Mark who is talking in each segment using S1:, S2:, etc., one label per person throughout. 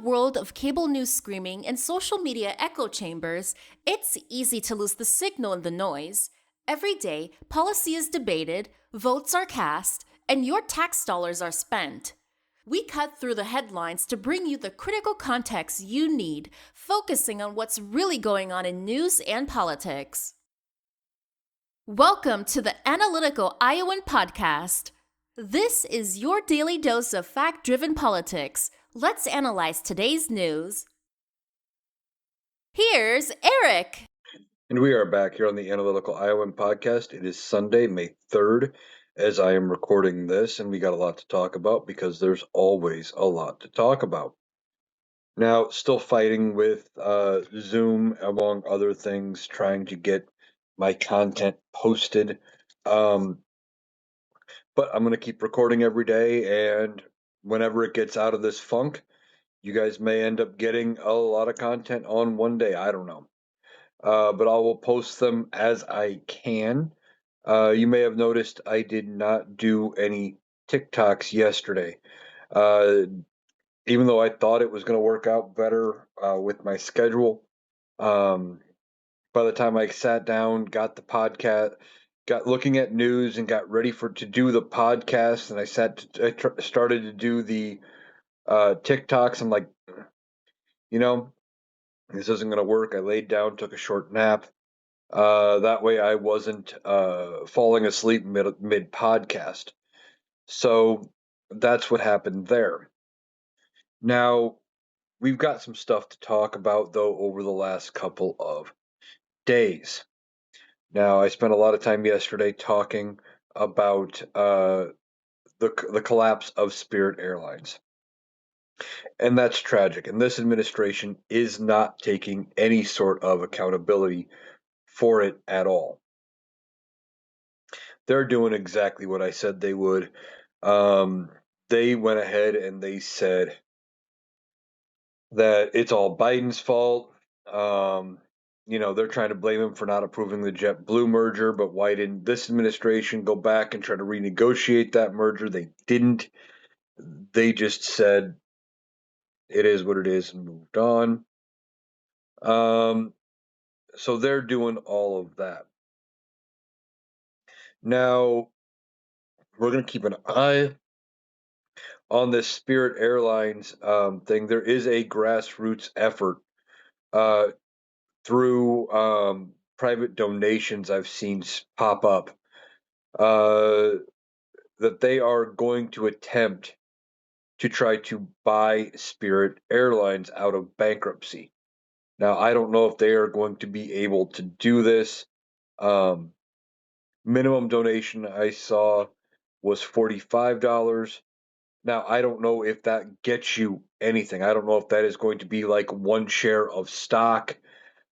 S1: world of cable news screaming and social media echo chambers, it's easy to lose the signal in the noise. Every day, policy is debated, votes are cast, and your tax dollars are spent. We cut through the headlines to bring you the critical context you need, focusing on what's really going on in news and politics. Welcome to the Analytical Iowan Podcast. This is your daily dose of fact-driven politics. Let's analyze today's news. Here's Eric.
S2: And we are back here on the Analytical Iowan Podcast. It is Sunday, May 3rd, as I am recording this, and we got a lot to talk about because there's always a lot to talk about. Now, still fighting with Zoom, among other things, trying to get my content posted. But I'm going to keep recording every day, and whenever it gets out of this funk, you guys may end up getting a lot of content on one day. I don't know. But I will post them as I can. You may have noticed I did not do any TikToks yesterday. Even though I thought it was going to work out better with my schedule. By the time I sat down, got the podcast, got looking at news, and got ready to do the podcast, and I started to do the TikToks. I'm like, this isn't going to work. I laid down, took a short nap. That way I wasn't falling asleep mid podcast. So that's what happened there. Now, we've got some stuff to talk about, though, over the last couple of days. Now, I spent a lot of time yesterday talking about the collapse of Spirit Airlines. And that's tragic. And this administration is not taking any sort of accountability for it at all. They're doing exactly what I said they would. They went ahead and they said that it's all Biden's fault. They're trying to blame him for not approving the JetBlue merger, but why didn't this administration go back and try to renegotiate that merger? They didn't. They just said it is what it is and moved on. So they're doing all of that. Now, we're going to keep an eye on this Spirit Airlines thing. There is a grassroots effort through private donations I've seen pop up that they are going to attempt to try to buy Spirit Airlines out of bankruptcy. Now, I don't know if they are going to be able to do this. Minimum donation I saw was $45. Now, I don't know if that gets you anything. I don't know if that is going to be like one share of stock,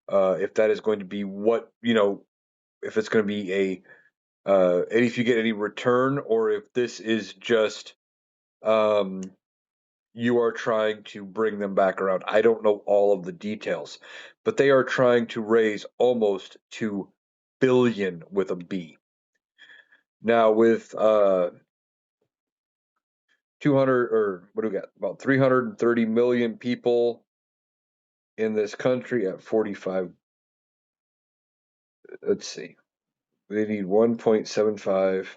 S2: if that is going to be if it's going to be and if you get any return, or if this is just you are trying to bring them back around. I don't know all of the details, but they are trying to raise almost $2 billion with a B. Now, with 200, or what do we got? About 330 million people in this country at 45. Let's see. They need 1.75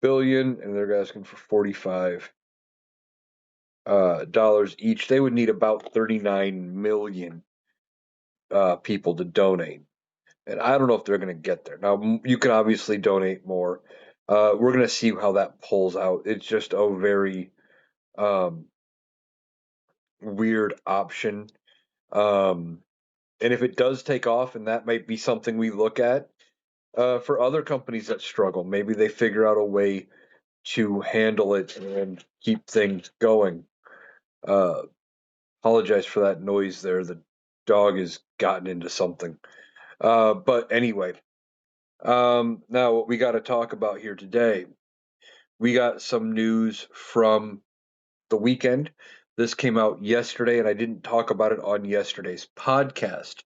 S2: billion, and they're asking for 45 dollars each. They would need about 39 million people to donate, and I don't know if they're going to get there. Now, you can obviously donate more. We're going to see how that pulls out. It's just a very weird option. And if it does take off, and that might be something we look at for other companies that struggle, maybe they figure out a way to handle it and keep things going. Apologize for that noise there. The dog has gotten into something. But anyway, now what we got to talk about here today, we got some news from the weekend. This came out yesterday, and I didn't talk about it on yesterday's podcast.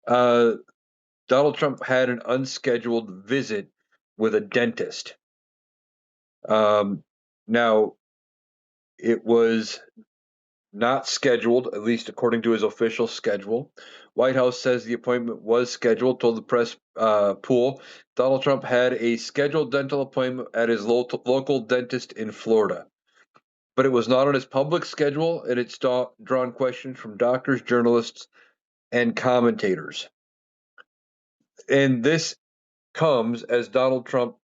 S2: Donald Trump had an unscheduled visit with a dentist. Now, it was not scheduled, at least according to his official schedule. White House says the appointment was scheduled, told the press pool. Donald Trump had a scheduled dental appointment at his local dentist in Florida, but it was not on his public schedule, and it's drawn questions from doctors, journalists, and commentators. And this comes as Donald Trump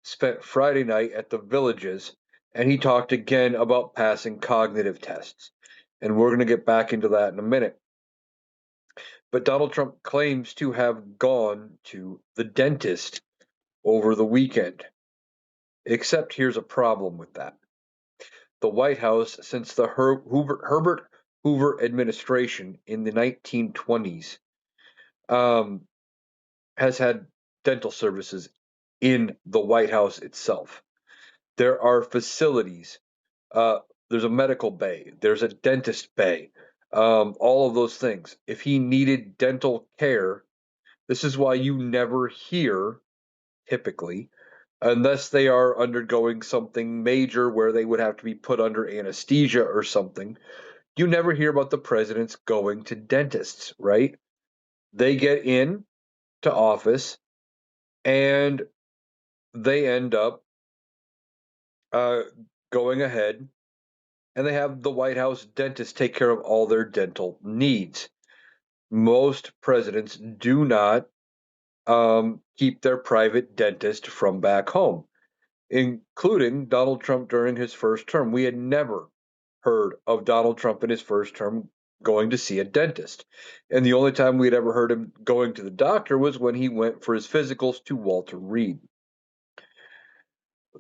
S2: spent Friday night at the Villages, and he talked again about passing cognitive tests. And we're going to get back into that in a minute. But Donald Trump claims to have gone to the dentist over the weekend. Except here's a problem with that. The White House, since the Herbert Hoover administration in the 1920s, has had dental services in the White House itself. There are facilities. There's a medical bay. There's a dentist bay. All of those things. If he needed dental care, this is why you never hear, typically, unless they are undergoing something major where they would have to be put under anesthesia or something, you never hear about the presidents going to dentists, right? They get in to office and they end up going ahead and they have the White House dentist take care of all their dental needs. Most presidents do not keep their private dentist from back home, including Donald Trump during his first term. We had never heard of Donald Trump in his first term going to see a dentist. And the only time we'd ever heard him going to the doctor was when he went for his physicals to Walter Reed.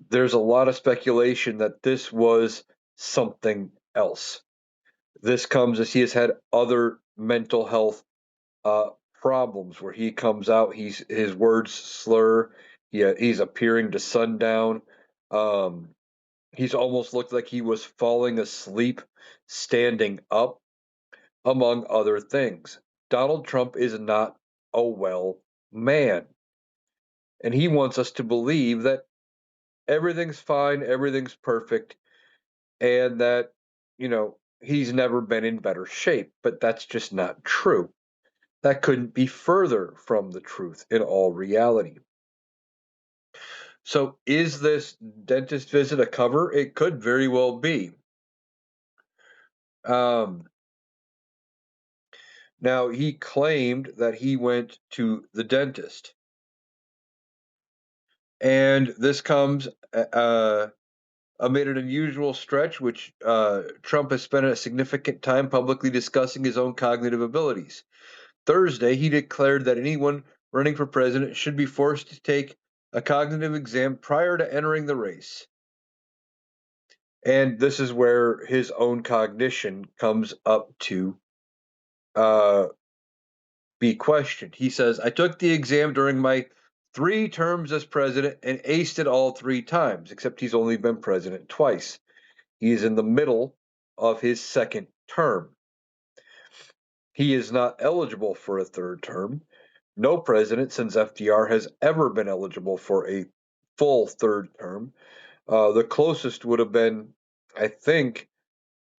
S2: There's a lot of speculation that this was something else. This comes as he has had other mental health problems where he comes out, his words slur, he's appearing to sundown. He's almost looked like he was falling asleep, standing up, among other things. Donald Trump is not a well man. And he wants us to believe that everything's fine, everything's perfect, and that, he's never been in better shape. But that's just not true. That couldn't be further from the truth in all reality. So, is this dentist visit a cover? It could very well be. Now, he claimed that he went to the dentist. And this comes amid an unusual stretch, which Trump has spent a significant time publicly discussing his own cognitive abilities. Thursday, he declared that anyone running for president should be forced to take a cognitive exam prior to entering the race. And this is where his own cognition comes up to be questioned. He says, I took the exam during my 3 terms as president and aced it all 3 times, except he's only been president twice. He is in the middle of his second term. He is not eligible for a third term. No president since FDR has ever been eligible for a full third term. The closest would have been, I think,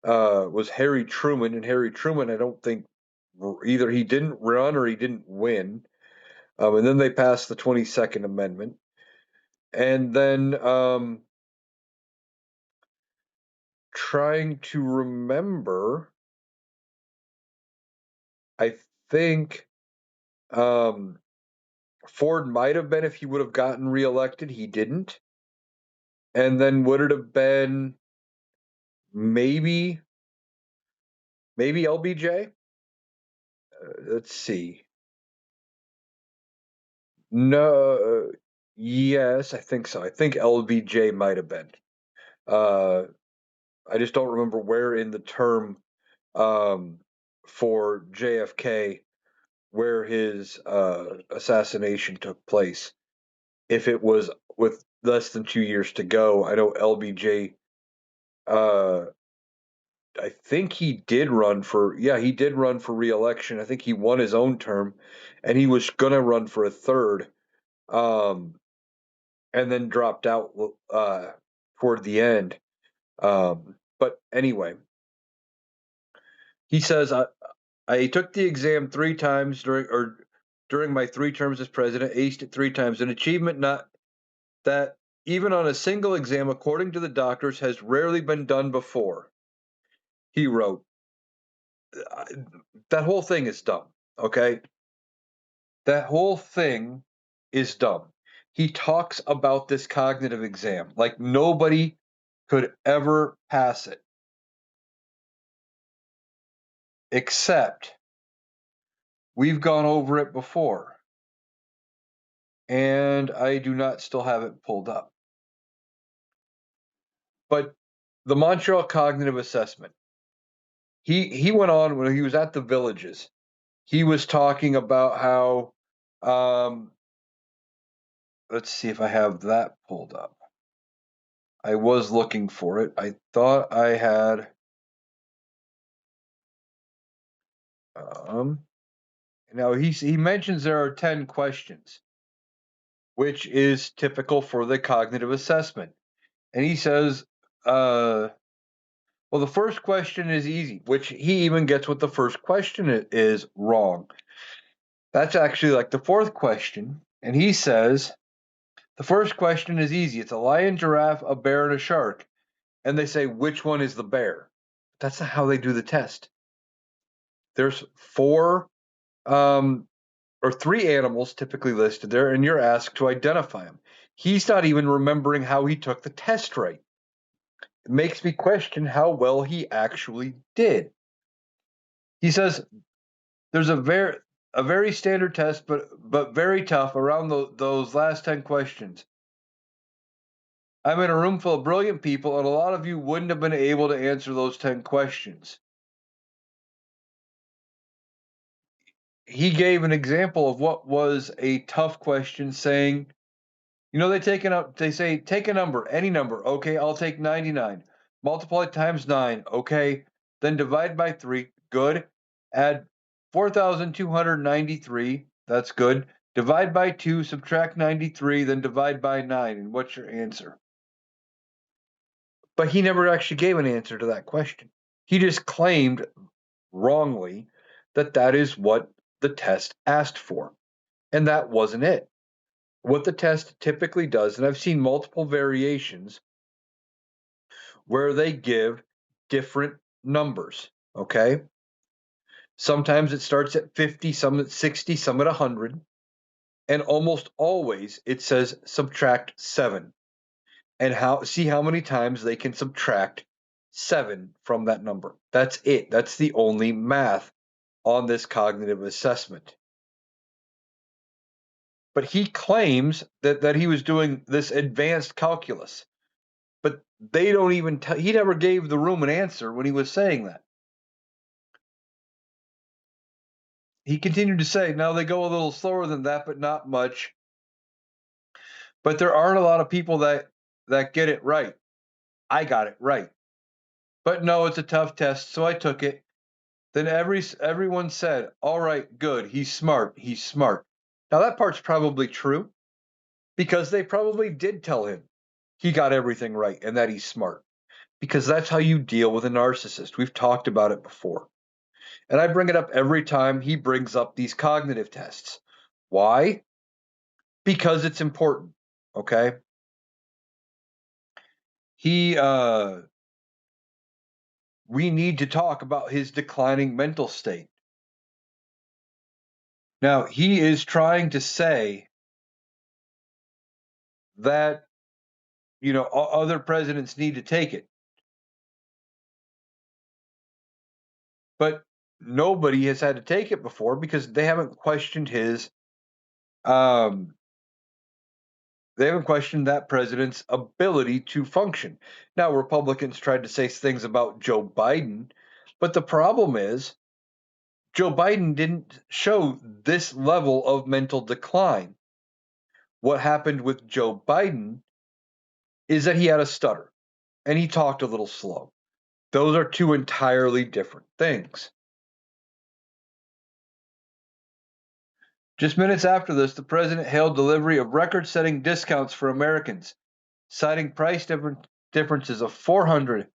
S2: was Harry Truman. And Harry Truman, I don't think either he didn't run or he didn't win. And then they passed the 22nd Amendment. And then trying to remember, I think Ford might have been if he would have gotten reelected. He didn't. And then would it have been maybe LBJ? Let's see. No, yes, I think so. I think LBJ might have been. I just don't remember where in the term for JFK where his assassination took place. If it was with less than 2 years to go, I know LBJ. I think he did run for re-election. I think he won his own term, and he was gonna run for a third. Um, and then dropped out toward the end. But anyway, he says, I took the exam 3 times during my 3 terms as president, aced it 3 times, an achievement not that even on a single exam, according to the doctors, has rarely been done before. He wrote, that whole thing is dumb, okay? That whole thing is dumb. He talks about this cognitive exam like nobody could ever pass it, except we've gone over it before, and I do not still have it pulled up. But the Montreal Cognitive Assessment, he went on when he was at the Villages. He was talking about how, let's see if I have that pulled up. I was looking for it. I thought I had. Now he mentions there are 10 questions, which is typical for the cognitive assessment. And he says, well, the first question is easy, which he even gets what the first question is wrong. That's actually like the fourth question. And he says, the first question is easy. It's a lion, giraffe, a bear, and a shark. And they say, which one is the bear? That's not how they do the test. There's 4 or 3 animals typically listed there, and you're asked to identify them. He's not even remembering how he took the test right. It makes me question how well he actually did. He says there's a very standard test, but very tough around those last 10 questions. I'm in a room full of brilliant people, and a lot of you wouldn't have been able to answer those 10 questions. He gave an example of what was a tough question, saying, they say, take a number, any number. Okay, I'll take 99. Multiply it times 9. Okay, then divide by 3. Good. Add 4,293. That's good. Divide by 2, subtract 93, then divide by 9. And what's your answer? But he never actually gave an answer to that question. He just claimed wrongly that is what the test asked for. And that wasn't it. What the test typically does, and I've seen multiple variations where they give different numbers, okay? Sometimes it starts at 50, some at 60, some at 100, and almost always it says subtract 7. And see how many times they can subtract 7 from that number. That's it. That's the only math on this cognitive assessment. But he claims that he was doing this advanced calculus. But they don't even he never gave the room an answer when he was saying that. He continued to say, now they go a little slower than that, but not much. But there aren't a lot of people that get it right. I got it right. But no, it's a tough test, so I took it. Then everyone said, all right, good, he's smart, he's smart. Now that part's probably true, because they probably did tell him he got everything right and that he's smart, because that's how you deal with a narcissist. We've talked about it before. And I bring it up every time he brings up these cognitive tests. Why? Because it's important, okay? We need to talk about his declining mental state. Now, he is trying to say that, other presidents need to take it. But nobody has had to take it before because they haven't questioned that president's ability to function. Now, Republicans tried to say things about Joe Biden, but the problem is Joe Biden didn't show this level of mental decline. What happened with Joe Biden is that he had a stutter and he talked a little slow. Those are 2 entirely different things. Just minutes after this, the president hailed delivery of record-setting discounts for Americans, citing price differences of 400,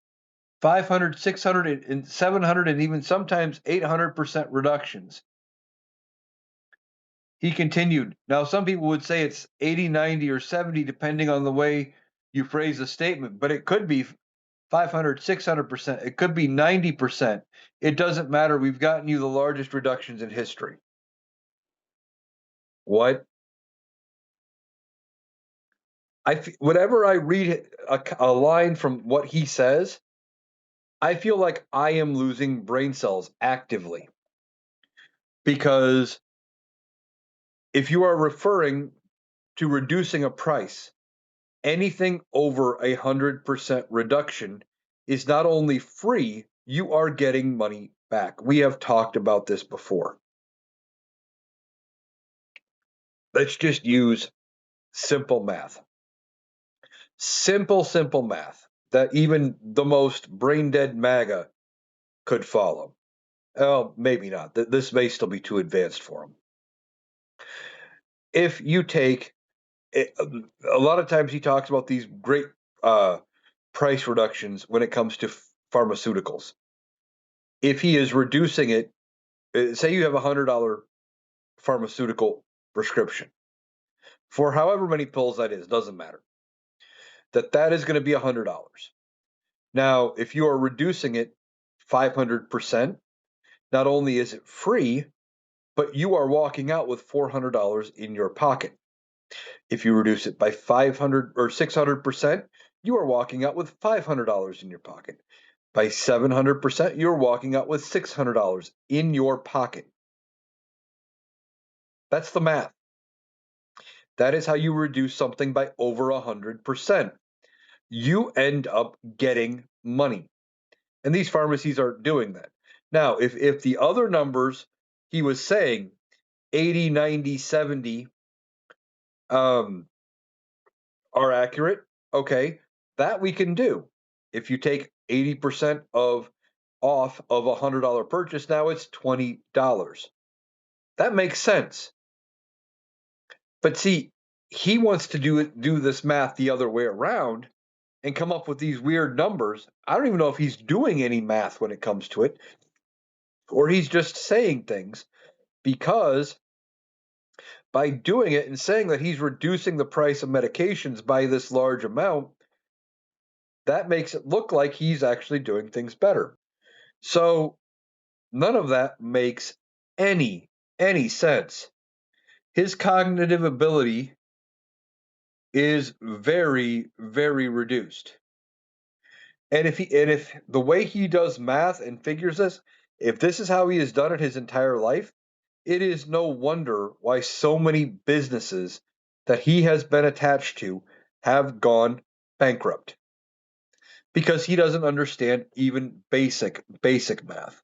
S2: 500, 600, and 700, and even sometimes 800% reductions. He continued, now some people would say it's 80, 90, or 70, depending on the way you phrase the statement, but it could be 500, 600%. It could be 90%. It doesn't matter. We've gotten you the largest reductions in history. What? Whenever I read a line from what he says, I feel like I am losing brain cells actively. Because if you are referring to reducing a price, anything over 100% reduction is not only free, you are getting money back. We have talked about this before. Let's just use simple math. Simple math that even the most brain dead MAGA could follow. Oh, maybe not. This may still be too advanced for them. If you take a lot of times he talks about these great price reductions when it comes to pharmaceuticals. If he is reducing it, say you have $100 pharmaceutical prescription for however many pills that is, doesn't matter. That is going to be $100. Now, if you are reducing it 500%, not only is it free, but you are walking out with $400 in your pocket. If you reduce it by 500 or 600%, you are walking out with $500 in your pocket. By 700%, you're walking out with $600 in your pocket. That's the math. That is how you reduce something by over 100%. You end up getting money. And these pharmacies are doing that. Now, if the other numbers he was saying, 80, 90, 70, are accurate, okay, that we can do. If you take 80% off of a $100 purchase, now it's $20. That makes sense. But see, he wants to do this math the other way around and come up with these weird numbers. I don't even know if he's doing any math when it comes to it, or he's just saying things, because by doing it and saying that he's reducing the price of medications by this large amount, that makes it look like he's actually doing things better. So none of that makes any sense. His cognitive ability is very, very reduced. And if the way he does math and figures this, if this is how he has done it his entire life, it is no wonder why so many businesses that he has been attached to have gone bankrupt. Because he doesn't understand even basic math.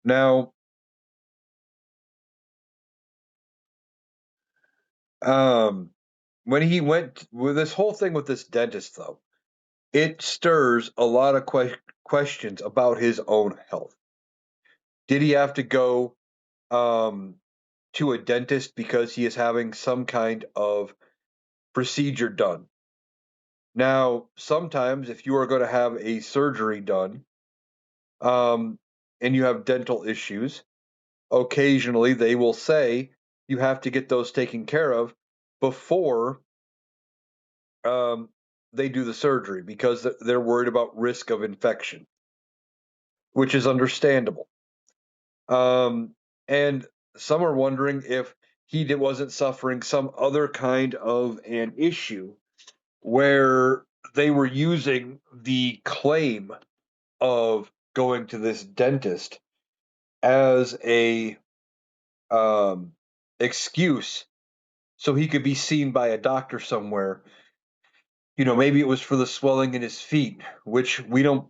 S2: Now, when he went with this whole thing with this dentist, though, it stirs a lot of questions about his own health. Did he have to go to a dentist because he is having some kind of procedure done? Now, sometimes if you are going to have a surgery done, and you have dental issues, occasionally they will say you have to get those taken care of before they do the surgery, because they're worried about risk of infection, which is understandable. And some are wondering if he wasn't suffering some other kind of an issue where they were using the claim of going to this dentist as a excuse so he could be seen by a doctor somewhere. Maybe it was for the swelling in his feet, which we don't.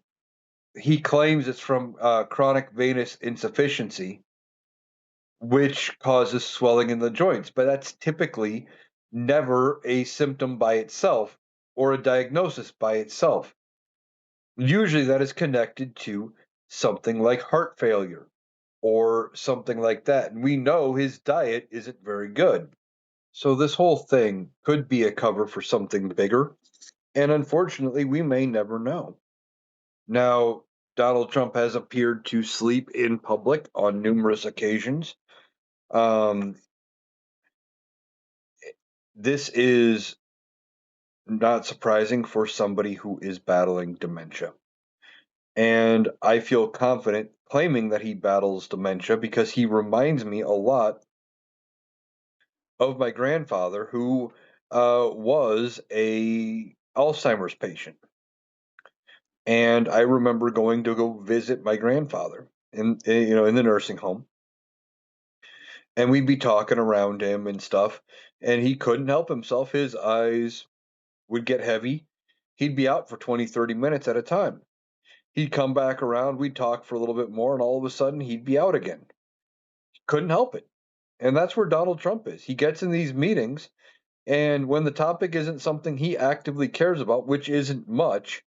S2: He claims it's from chronic venous insufficiency, which causes swelling in the joints, but that's typically never a symptom by itself or a diagnosis by itself. Usually that is connected to something like heart failure or something like that. And we know his diet isn't very good. So this whole thing could be a cover for something bigger. And unfortunately, we may never know. Now, Donald Trump has appeared to sleep in public on numerous occasions. Um, this is not surprising for somebody who is battling dementia. And I feel confident claiming that he battles dementia because he reminds me a lot of my grandfather, who was a Alzheimer's patient. And I remember going to go visit my grandfather in the nursing home, and we'd be talking around him and stuff, and he couldn't help himself. His eyes would get heavy. He'd be out for 20, 30 minutes at a time. He'd come back around, we'd talk for a little bit more, and all of a sudden he'd be out again. Couldn't help it. And that's where Donald Trump is. He gets in these meetings, and when the topic isn't something he actively cares about, which isn't much,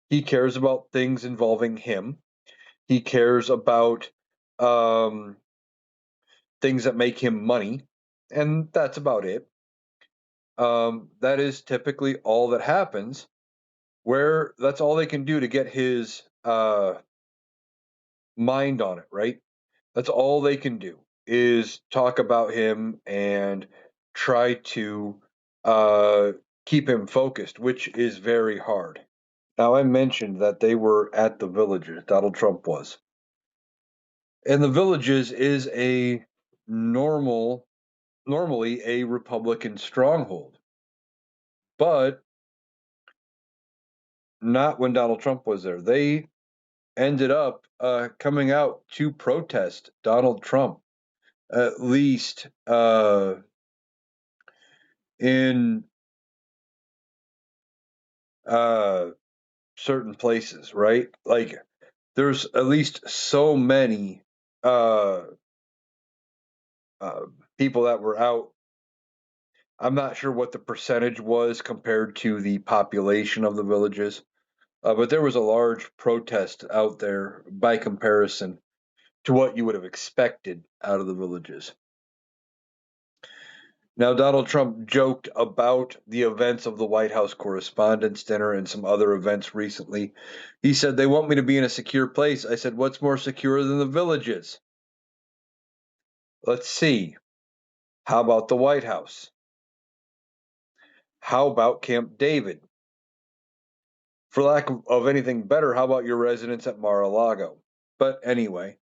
S2: he cares about things involving him. He cares about um, things that make him money, and that's about it. That is typically all that happens, where that's all they can do to get his mind on it, right? That's all they can do is talk about him and try to uh, keep him focused, which is very hard. Now, I mentioned that they were at the Villages, Donald Trump was. And the Villages is a normally a Republican stronghold, but not when Donald Trump was there. They ended up coming out to protest Donald Trump, at least in uh, certain places, right? Like there's at least so many uh, uh, people that were out. I'm not sure what the percentage was compared to the population of the Villages, but there was a large protest out there by comparison to what you would have expected out of the Villages. Now, Donald Trump joked about the events of the White House Correspondents' Dinner and some other events recently. He said, "They want me to be in a secure place." I said, "What's more secure than the Villages?" Let's see. How about the White House? How about Camp David? For lack of anything better, how about your residence at Mar-a-Lago? But anyway,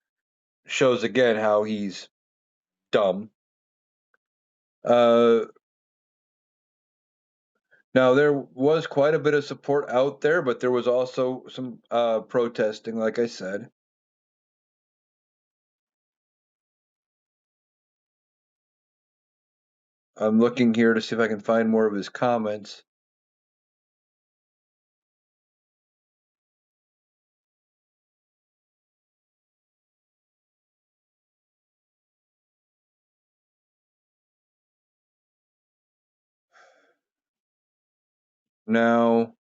S2: shows again how he's dumb. Uh, Now, there was quite a bit of support out there, but there was also some protesting, like I said. I'm looking here to see if I can find more of his comments. Now,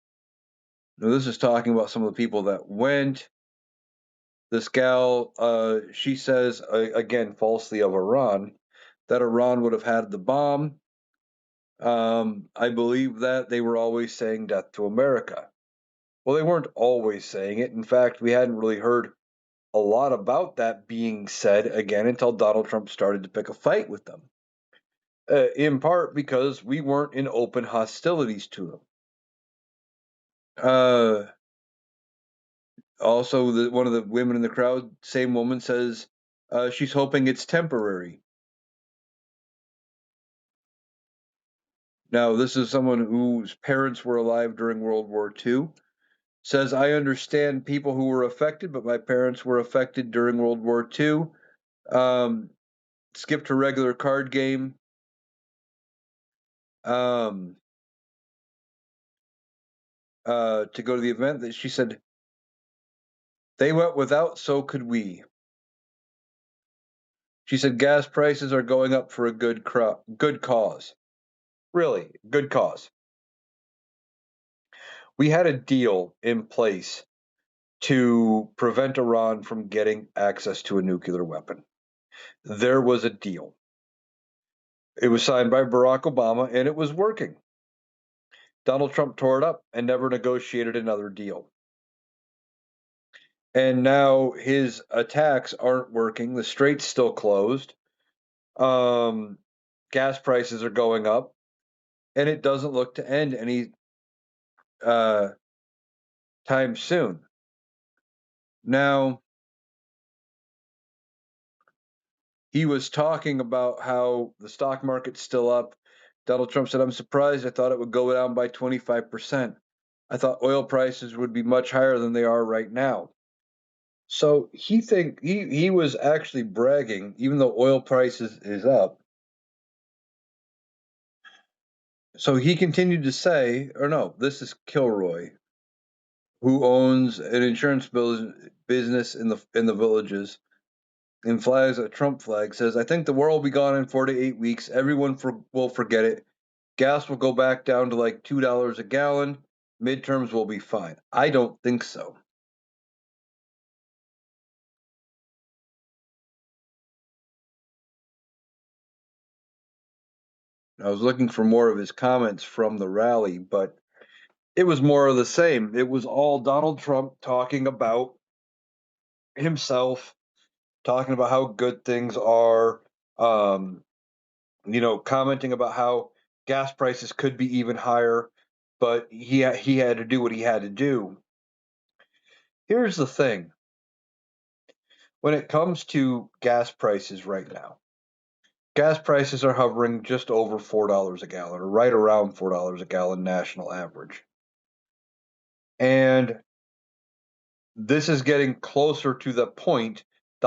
S2: this is talking about some of the people that went. This gal, she says, again, falsely of Iran, that Iran would have had the bomb. I believe that they were always saying death to America. Well, they weren't always saying it. In fact, we hadn't really heard a lot about that being said again until Donald Trump started to pick a fight with them, in part because we weren't in open hostilities to them. Also, one of the women in the crowd, same woman, says she's hoping it's temporary. Now, this is someone whose parents were alive during World War II. Says, "I understand people who were affected, but my parents were affected during World War II. Skipped her regular card game. Um, to go to the event." That she said, "They went without, so could we." She said, "Gas prices are going up for a good cause." Really, good cause. We had a deal in place to prevent Iran from getting access to a nuclear weapon. There was a deal. It was signed by Barack Obama and it was working. Donald Trump tore it up and never negotiated another deal. And now his attacks aren't working. The strait's still closed. Gas prices are going up, and it doesn't look to end any time soon. Now, he was talking about how the stock market's still up. Donald Trump said, "I'm surprised. I thought it would go down by 25%. I thought oil prices would be much higher than they are right now." So he was actually bragging, even though oil prices is up. So he continued to say, or no, this is Kilroy, who owns an insurance business in the villages and flies a Trump flag, says, "I think the war will be gone in 4 to 8 weeks. Everyone will forget it. Gas will go back down to like $2 a gallon. Midterms will be fine." I don't think so. I was looking for more of his comments from the rally, but it was more of the same. It was all Donald Trump talking about himself, talking about how good things are, um, commenting about how gas prices could be even higher, but he had to do what he had to do. Here's the thing. When it comes to gas prices right now, gas prices are hovering just over $4 a gallon, or right around $4 a gallon national average. And this is getting closer to the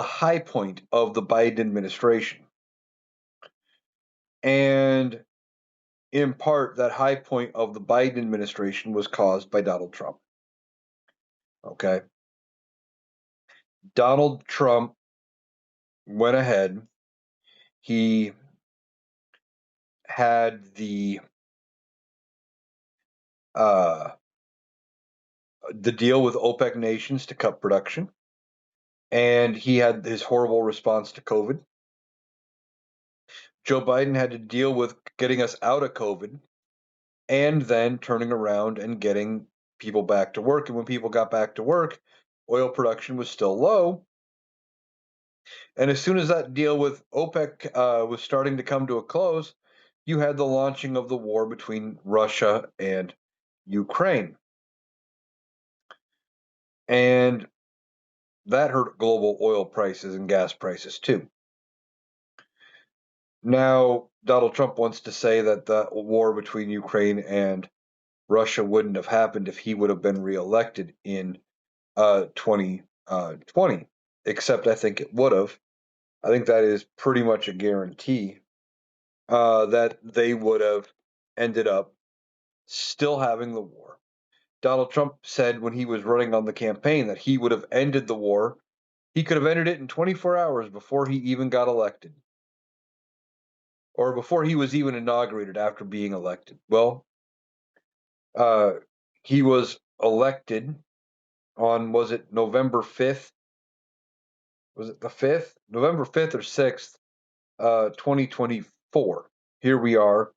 S2: high point of the Biden administration. And in part, that high point of the Biden administration was caused by Donald Trump. Okay. Donald Trump went ahead. He had the deal with OPEC nations to cut production, and he had his horrible response to COVID. Joe Biden had to deal with getting us out of COVID and then turning around and getting people back to work. And when people got back to work, oil production was still low. And as soon as that deal with OPEC was starting to come to a close, you had the launching of the war between Russia and Ukraine. And that hurt global oil prices and gas prices too. Now, Donald Trump wants to say that the war between Ukraine and Russia wouldn't have happened if he would have been reelected in 2020, except I think it would have. I think that is pretty much a guarantee that they would have ended up still having the war. Donald Trump said when he was running on the campaign that he would have ended the war. He could have ended it in 24 hours before he even got elected, or before he was even inaugurated after being elected. Well, uh, he was elected on, was it November 5th? Was it the 5th? November 5th or 6th, 2024. Here we are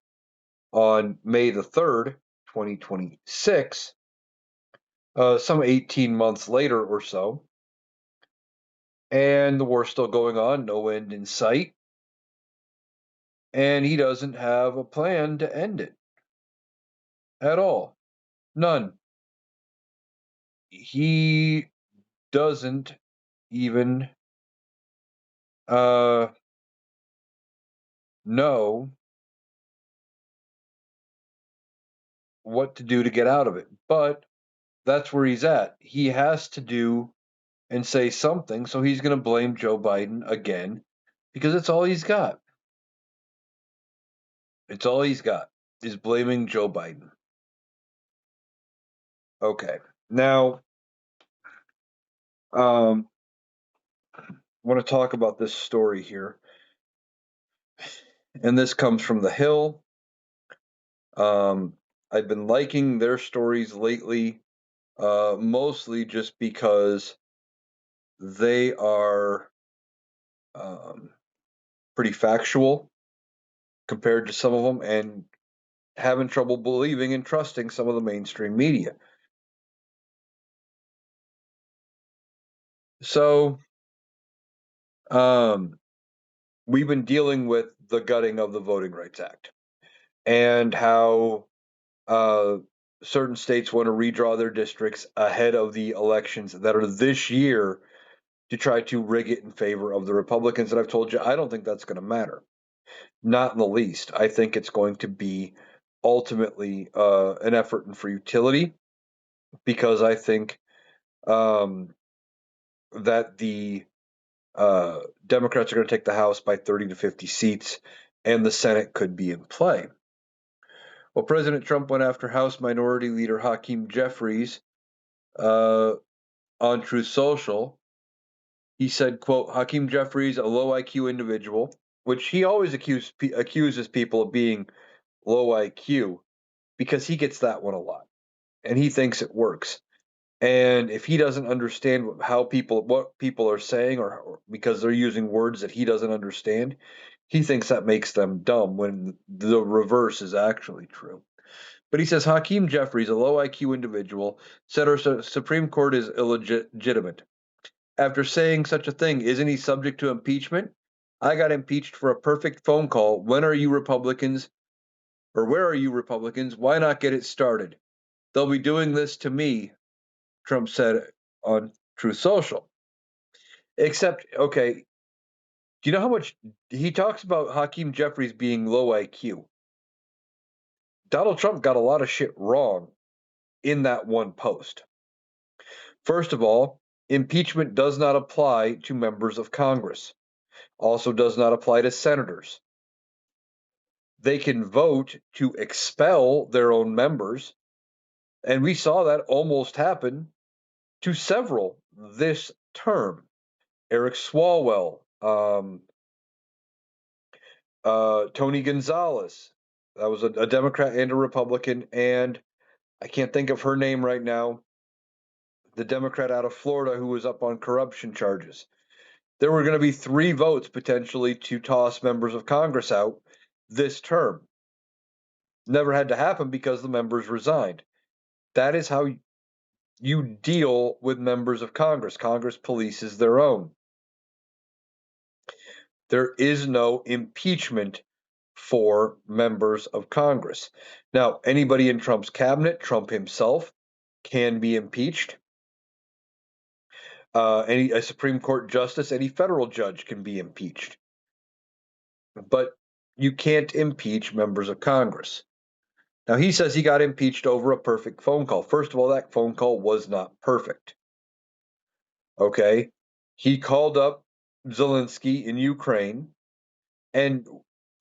S2: on May the 3rd, 2026, some 18 months later or so. And the war's still going on, no end in sight. And he doesn't have a plan to end it at all. None. He doesn't even know what to do to get out of it. But that's where he's at. He has to do and say something, so he's going to blame Joe Biden again because it's all he's got. It's all he's got is blaming Joe Biden. Okay. Now, I want to talk about this story here. And this comes from The Hill. I've been liking their stories lately. mostly just because they are pretty factual compared to some of them and having trouble believing and trusting some of the mainstream media. So, we've been dealing with the gutting of the Voting Rights Act and how certain states want to redraw their districts ahead of the elections that are this year to try to rig it in favor of the Republicans. And I've told you, I don't think that's going to matter. Not in the least. I think it's going to be ultimately an effort and for utility because I think that the Democrats are going to take the House by 30 to 50 seats, and the Senate could be in play. Well, President Trump went after House Minority Leader Hakeem Jeffries on Truth Social. He said, quote, Hakeem Jeffries, a low IQ individual, which he always accuses people of being low IQ because he gets that one a lot, and he thinks it works. And if he doesn't understand what people are saying, or because they're using words that he doesn't understand, he thinks that makes them dumb when the reverse is actually true. But he says Hakeem Jeffries, a low IQ individual, said our Supreme Court is illegitimate. After saying such a thing, isn't he subject to impeachment? I got impeached for a perfect phone call. When are you Republicans? Or where are you Republicans? Why not get it started? They'll be doing this to me, Trump said on Truth Social. Except, okay, do you know how much he talks about Hakeem Jeffries being low IQ? Donald Trump got a lot of shit wrong in that one post. First of all, impeachment does not apply to members of Congress, also does not apply to senators. They can vote to expel their own members, and we saw that almost happen to several this term. Eric Swalwell, Tony Gonzalez, that was a Democrat and a Republican, and I can't think of her name right now, the Democrat out of Florida who was up on corruption charges. There were going to be 3 votes potentially to toss members of Congress out this term. Never had to happen because the members resigned. That is how you deal with members of Congress. Congress polices their own. There is no impeachment for members of Congress. Now, anybody in Trump's cabinet, Trump himself, can be impeached. A Supreme Court justice, any federal judge can be impeached. But you can't impeach members of Congress. Now, he says he got impeached over a perfect phone call. First of all, that phone call was not perfect. Okay? He called up Zelensky in Ukraine and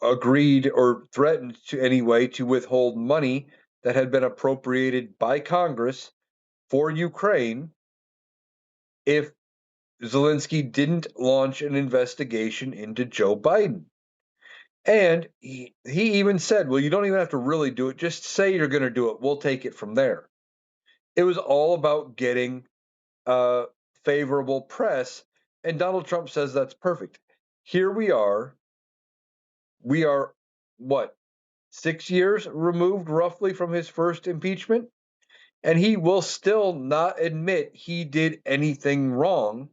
S2: agreed or threatened to anyway to withhold money that had been appropriated by Congress for Ukraine if Zelensky didn't launch an investigation into Joe Biden. And he even said, well, you don't even have to really do it. Just say you're going to do it. We'll take it from there. It was all about getting favorable press. And Donald Trump says that's perfect. Here we are. We are, what, 6 years removed roughly from his first impeachment? And he will still not admit he did anything wrong,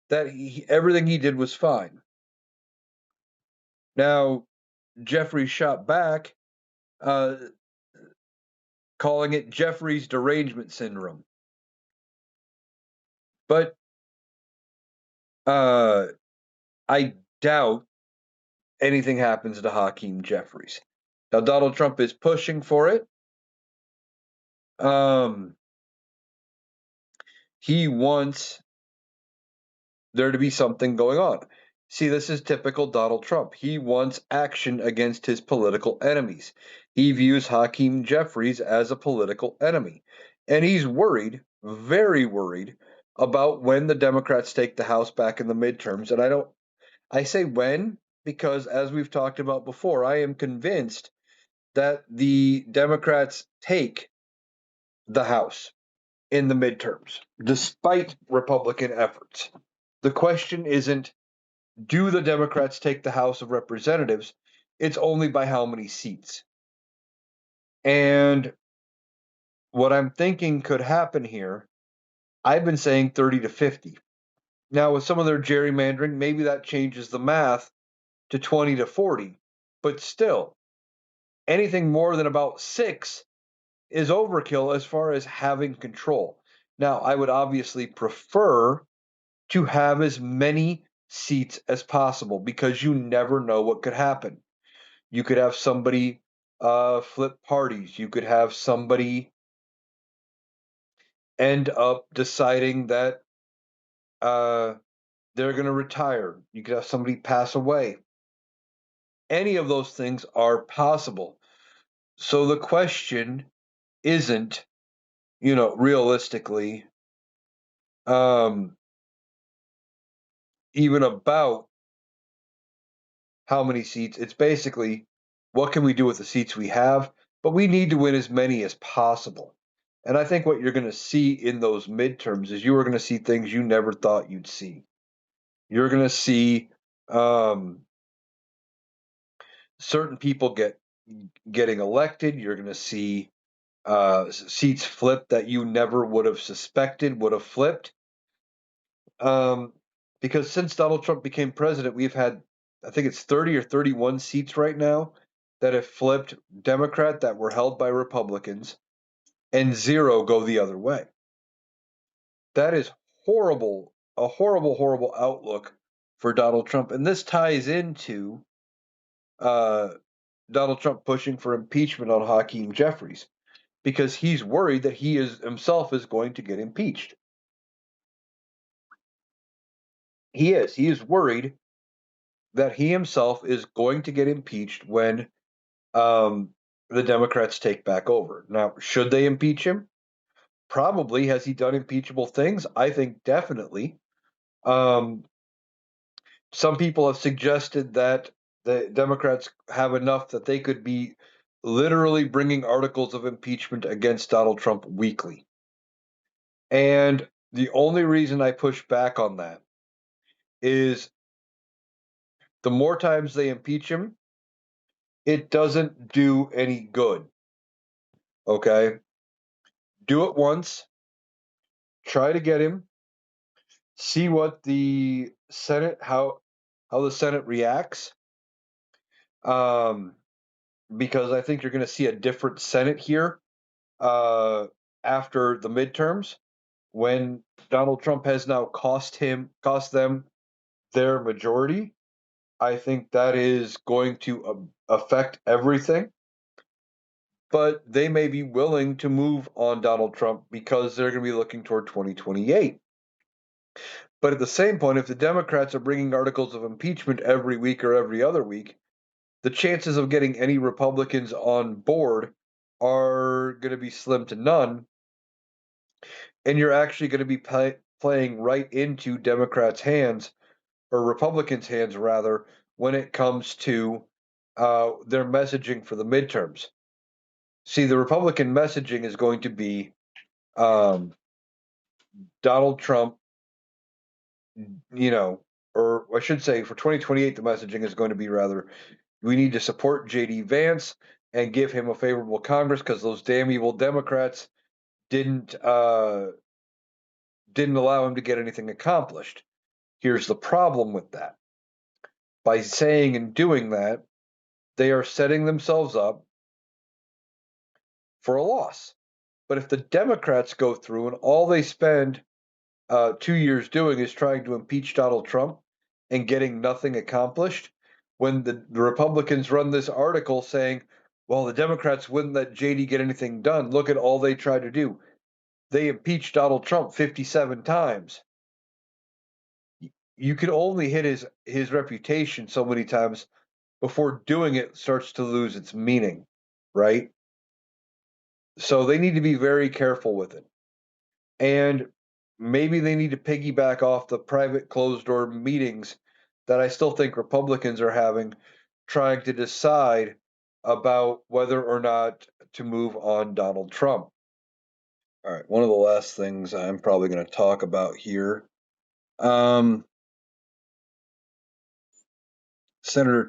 S2: that everything he did was fine. Now, Jeffrey shot back, calling it Jeffrey's derangement syndrome. But I doubt anything happens to Hakeem Jeffries. Now, Donald Trump is pushing for it. He wants there to be something going on. See, this is typical Donald Trump. He wants action against his political enemies. He views Hakeem Jeffries as a political enemy. And he's worried, very worried, about when the Democrats take the House back in the midterms. And I say when, because as we've talked about before, I am convinced that the Democrats take the House in the midterms, despite Republican efforts. The question isn't, do the Democrats take the House of Representatives? It's only by how many seats. And what I'm thinking could happen here, I've been saying 30 to 50. Now, with some of their gerrymandering, maybe that changes the math to 20 to 40. But still, anything more than about 6 is overkill as far as having control. Now, I would obviously prefer to have as many seats as possible because you never know what could happen. You could have somebody flip parties. You could have somebody end up deciding that they're going to retire. You could have somebody pass away. Any of those things are possible. So the question isn't, realistically, even about how many seats. It's basically, what can we do with the seats we have? But we need to win as many as possible. And I think what you're going to see in those midterms is you are going to see things you never thought you'd see. You're going to see certain people getting elected. You're going to see seats flipped that you never would have suspected would have flipped. Because since Donald Trump became president, we've had, I think it's 30 or 31 seats right now that have flipped Democrat that were held by Republicans, and 0 go the other way. That is horrible, a horrible, horrible outlook for Donald Trump. And this ties into Donald Trump pushing for impeachment on Hakeem Jeffries because he's worried that he himself is going to get impeached. He is worried that he himself is going to get impeached when the Democrats take back over. Now, should they impeach him? Probably. Has he done impeachable things? I think definitely. Some people have suggested that the Democrats have enough that they could be literally bringing articles of impeachment against Donald Trump weekly. And the only reason I push back on that is the more times they impeach him, it doesn't do any good. Okay? Do it once, try to get him, see what the Senate, how the Senate reacts. Because I think you're going to see a different Senate here after the midterms when Donald Trump has now cost them their majority. I think that is going to affect everything. But they may be willing to move on Donald Trump because they're going to be looking toward 2028. But at the same point, if the Democrats are bringing articles of impeachment every week or every other week, the chances of getting any Republicans on board are going to be slim to none. And you're actually going to be playing right into Democrats' hands, or Republicans' hands, rather, when it comes to their messaging for the midterms. See, the Republican messaging is going to be Donald Trump, or I should say for 2028, the messaging is going to be rather, we need to support J.D. Vance and give him a favorable Congress because those damn evil Democrats didn't allow him to get anything accomplished. Here's the problem with that. By saying and doing that, they are setting themselves up for a loss. But if the Democrats go through and all they spend 2 years doing is trying to impeach Donald Trump and getting nothing accomplished, when the Republicans run this article saying, well, the Democrats wouldn't let JD get anything done. Look at all they tried to do. They impeached Donald Trump 57 times. You can only hit his reputation so many times before doing it starts to lose its meaning, right? So they need to be very careful with it. And maybe they need to piggyback off the private closed door meetings that I still think Republicans are having, trying to decide about whether or not to move on Donald Trump. All right, one of the last things I'm probably going to talk about here. Senator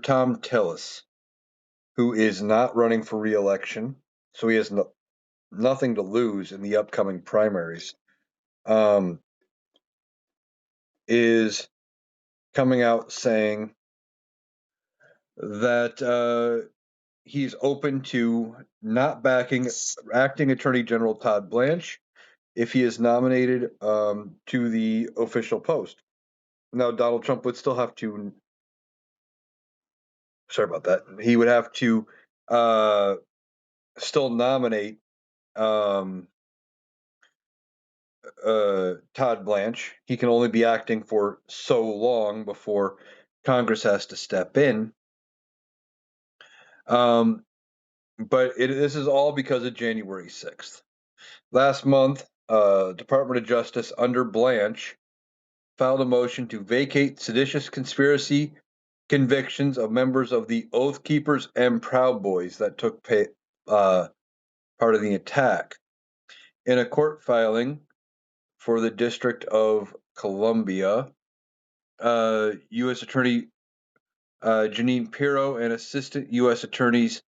S2: Tom Tillis, who is not running for re-election, so he has nothing to lose in the upcoming primaries, is coming out saying that he's open to not backing acting Attorney General Todd Blanche if he is nominated to the official post. Now, Donald Trump would still have to. Sorry about that. He would have to still nominate Todd Blanche. He can only be acting for so long before Congress has to step in. But this is all because of January 6th. Last month, Department of Justice under Blanche filed a motion to vacate seditious conspiracy convictions of members of the Oath Keepers and Proud Boys that took part of the attack. In a court filing for the District of Columbia, U.S. Attorney Janine Pirro and Assistant U.S. Attorneys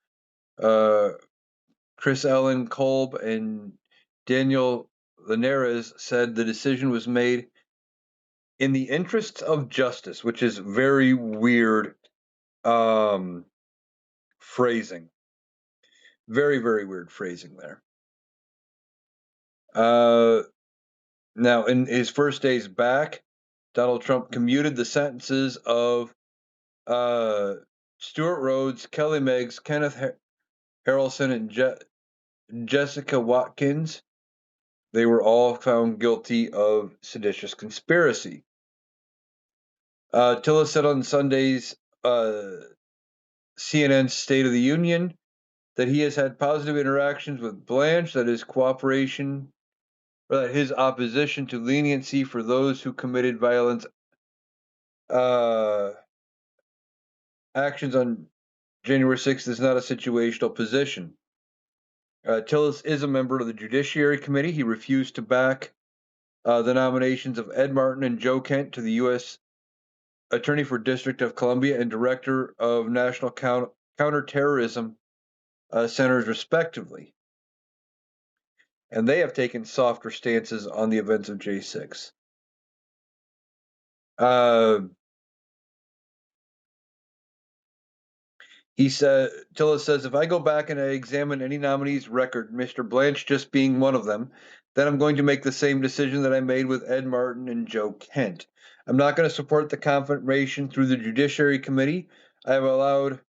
S2: Chris Ellen Kolb and Daniel Linares said the decision was made in the interests of justice, which is very weird phrasing. Very, very weird phrasing there. Now, in his first days back, Donald Trump commuted the sentences of Stuart Rhodes, Kelly Meggs, Kenneth Harrelson, and Jessica Watkins. They were all found guilty of seditious conspiracy. Tillis said on Sunday's CNN State of the Union that he has had positive interactions with Blanche, that his cooperation, or that his opposition to leniency for those who committed violence actions on January 6th is not a situational position. Tillis is a member of the Judiciary Committee. He refused to back the nominations of Ed Martin and Joe Kent to the U.S. Attorney for District of Columbia and Director of National Counterterrorism Centers, respectively. And they have taken softer stances on the events of J6. Tillis says, if I go back and I examine any nominee's record, Mr. Blanche just being one of them, then I'm going to make the same decision that I made with Ed Martin and Joe Kent. I'm not going to support the confirmation through the Judiciary Committee. I have allowed,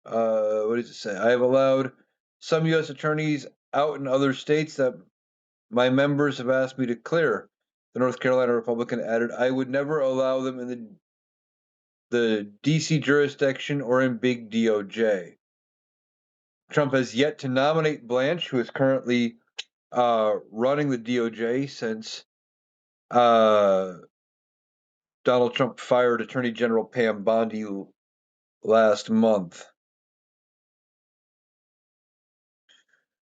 S2: what does it say? I have allowed some U.S. attorneys out in other states that my members have asked me to clear. The North Carolina Republican added, I would never allow them in the D.C. jurisdiction or in big DOJ. Trump has yet to nominate Blanche, who is currently running the DOJ since Donald Trump fired Attorney General Pam Bondi last month.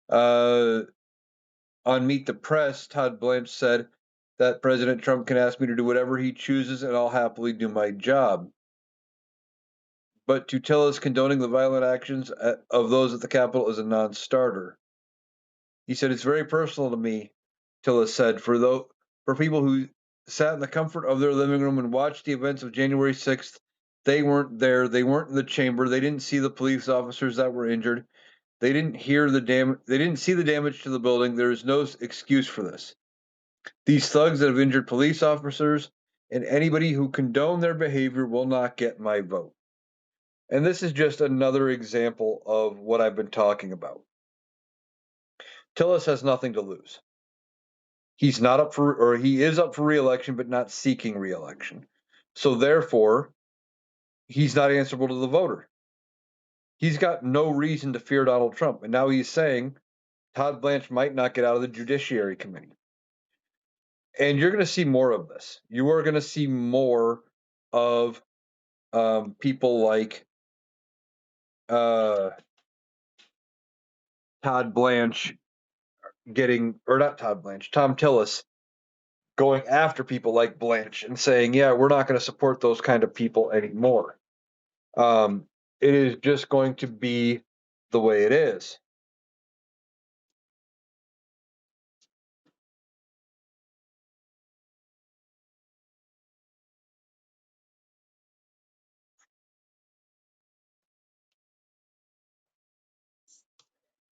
S2: On Meet the Press, Todd Blanche said that President Trump can ask me to do whatever he chooses and I'll happily do my job. But to Tillis condoning the violent actions of those at the Capitol is a non-starter. He said, it's very personal to me, Tillis said, for people who sat in the comfort of their living room and watched the events of January 6th. They weren't there. They weren't in the chamber. They didn't see the police officers that were injured. They didn't hear the damage. They didn't see the damage to the building. There is no excuse for this. These thugs that have injured police officers and anybody who condoned their behavior will not get my vote. And this is just another example of what I've been talking about. Tillis has nothing to lose. He is up for re-election, but not seeking re-election. So therefore, he's not answerable to the voter. He's got no reason to fear Donald Trump. And now he's saying Todd Blanche might not get out of the Judiciary Committee. And you're going to see more of this. You are going to see more of people like Todd Blanche Tom Tillis going after people like Blanche and saying, yeah, we're not going to support those kind of people anymore. It is just going to be the way it is.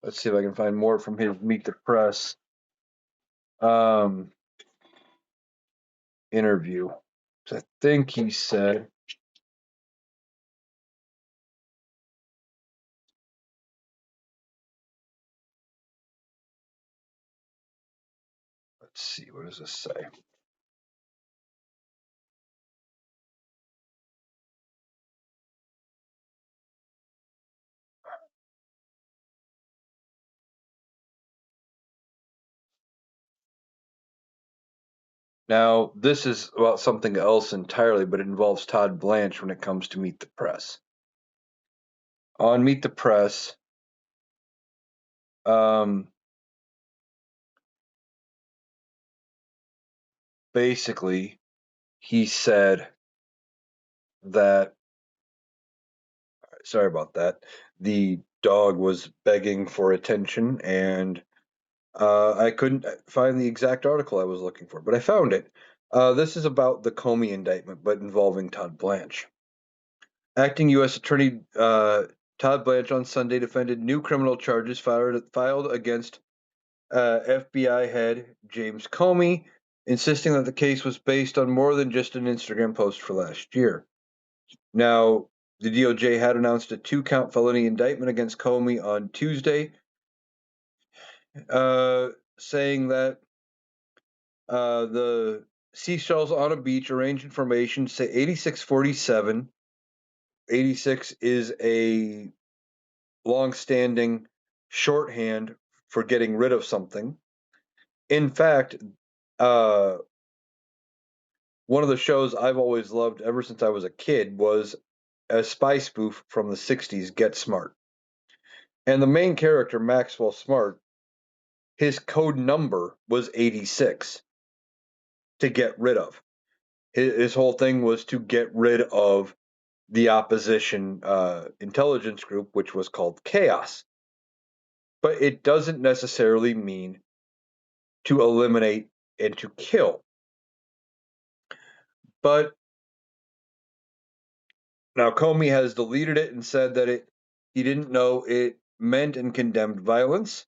S2: Let's see if I can find more from his Meet the Press interview. I think he said, let's see, what does this say? Now, this is about something else entirely, but it involves Todd Blanche when it comes to Meet the Press. On Meet the Press, basically, he said that, sorry about that, the dog was begging for attention, and I couldn't find the exact article I was looking for, but I found it. This is about the Comey indictment, but involving Todd Blanche. Acting U.S. Attorney Todd Blanche on Sunday defended new criminal charges filed against FBI head James Comey, insisting that the case was based on more than just an Instagram post for last year. Now, the DOJ had announced a 2-count felony indictment against Comey on Tuesday, saying that the seashells on a beach arranged information say 8647. 86 is a long-standing shorthand for getting rid of something. In fact, one of the shows I've always loved ever since I was a kid was a spy spoof from the 60s, Get Smart. And the main character, Maxwell Smart, his code number was 86 to get rid of. His whole thing was to get rid of the opposition intelligence group, which was called Chaos. But it doesn't necessarily mean to eliminate and to kill. But now Comey has deleted it and said that he didn't know it meant and condemned violence.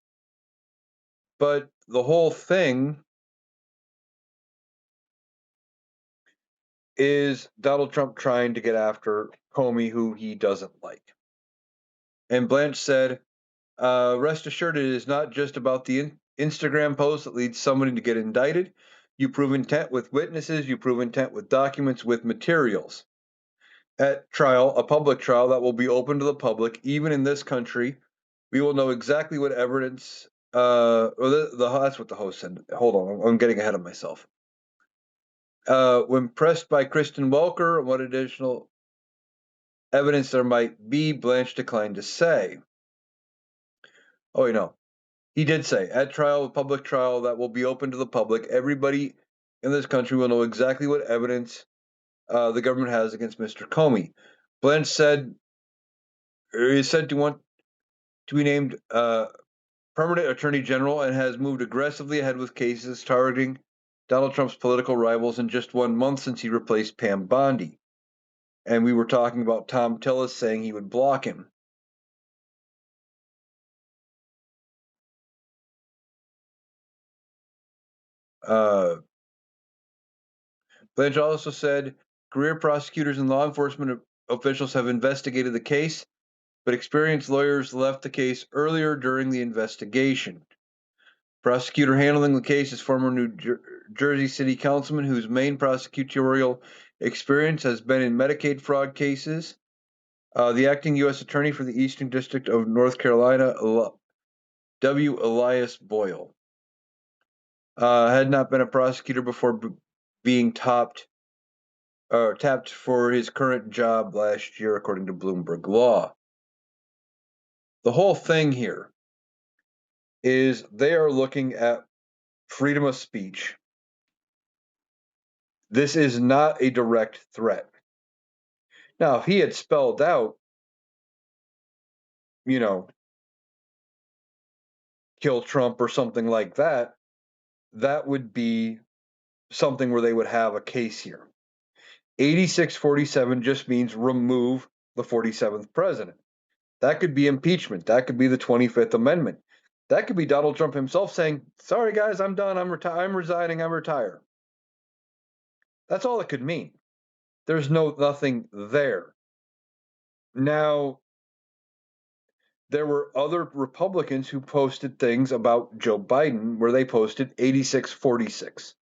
S2: But the whole thing is Donald Trump trying to get after Comey, who he doesn't like. And Blanche said, rest assured, it is not just about the Instagram post that leads somebody to get indicted. You prove intent with witnesses, you prove intent with documents, with materials. At trial, a public trial that will be open to the public, even in this country, we will know exactly what evidence. That's what the host said. Hold on, I'm getting ahead of myself. When pressed by Kristen Welker, what additional evidence there might be, Blanche declined to say. Oh, he did say, at trial, a public trial that will be open to the public, everybody in this country will know exactly what evidence the government has against Mr. Comey. Blanche said, is said to want to be named permanent attorney general and has moved aggressively ahead with cases targeting Donald Trump's political rivals in just 1 month since he replaced Pam Bondi. And we were talking about Tom Tillis saying he would block him. Blanche also said career prosecutors and law enforcement officials have investigated the case, but experienced lawyers left the case earlier during the investigation. Prosecutor handling the case is former New Jersey City Councilman whose main prosecutorial experience has been in Medicaid fraud cases. The acting U.S. Attorney for the Eastern District of North Carolina, W. Elias Boyle, had not been a prosecutor before being tapped for his current job last year, according to Bloomberg Law. The whole thing here is they are looking at freedom of speech. This is not a direct threat. Now, if he had spelled out, kill Trump or something like that, that would be something where they would have a case here. 8647 just means remove the 47th president. That could be impeachment. That could be the 25th Amendment. That could be Donald Trump himself saying, sorry, guys, I'm done. I'm resigning. I'm retired. That's all it could mean. There's nothing there. Now, there were other Republicans who posted things about Joe Biden where they posted 8646.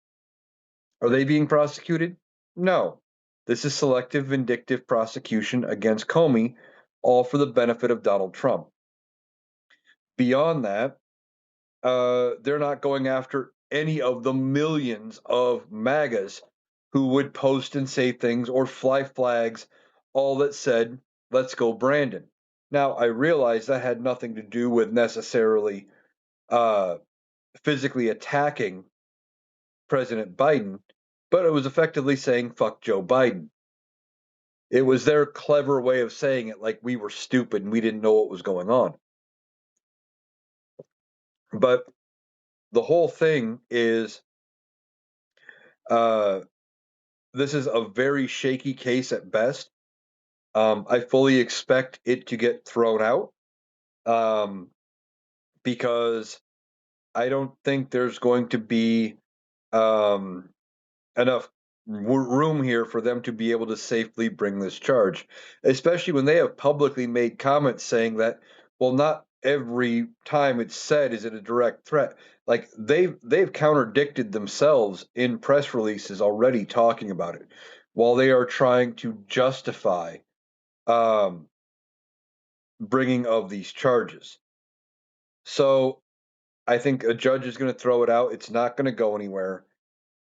S2: Are they being prosecuted? No. This is selective vindictive prosecution against Comey, all for the benefit of Donald Trump. Beyond that, they're not going after any of the millions of MAGAs who would post and say things or fly flags, all that said, let's go Brandon. Now, I realize that had nothing to do with necessarily physically attacking President Biden, but it was effectively saying, fuck Joe Biden. It was their clever way of saying it, like we were stupid and we didn't know what was going on. But the whole thing is this is a very shaky case at best. I fully expect it to get thrown out because I don't think there's going to be enough room here for them to be able to safely bring this charge, especially when they have publicly made comments saying that, well, not every time it's said is it a direct threat. Like they've contradicted themselves in press releases already talking about it, while they are trying to justify bringing of these charges. So I think a judge is going to throw it out. It's not going to go anywhere,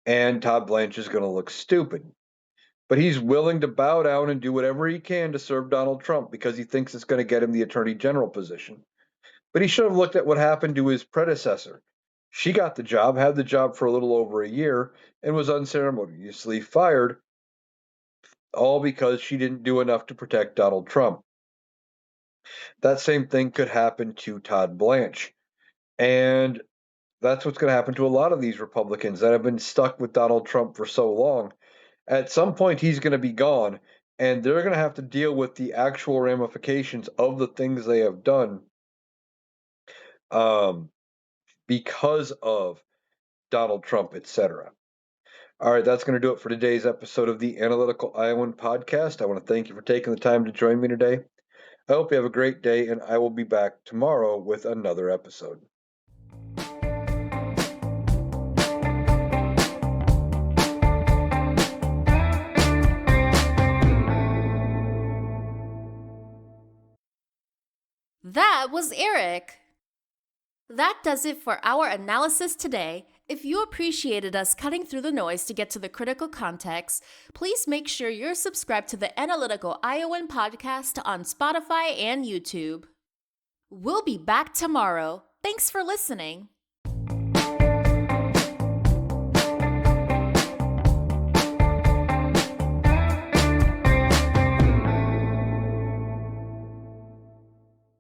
S2: and Todd Blanche is going to look stupid. But he's willing to bow down and do whatever he can to serve Donald Trump because he thinks it's going to get him the attorney general position. But he should have looked at what happened to his predecessor. She got the job, had the job for a little over a year, and was unceremoniously fired, all because she didn't do enough to protect Donald Trump. That same thing could happen to Todd Blanche. And that's what's going to happen to a lot of these Republicans that have been stuck with Donald Trump for so long. At some point, he's going to be gone, and they're going to have to deal with the actual ramifications of the things they have done because of Donald Trump, etc. All right, that's going to do it for today's episode of the Analytical Iowan podcast. I want to thank you for taking the time to join me today. I hope you have a great day, and I will be back tomorrow with another episode.
S1: That was Eric. That does it for our analysis today. If you appreciated us cutting through the noise to get to the critical context, please make sure you're subscribed to the Analytical Iowan podcast on Spotify and YouTube. We'll be back tomorrow. Thanks for listening.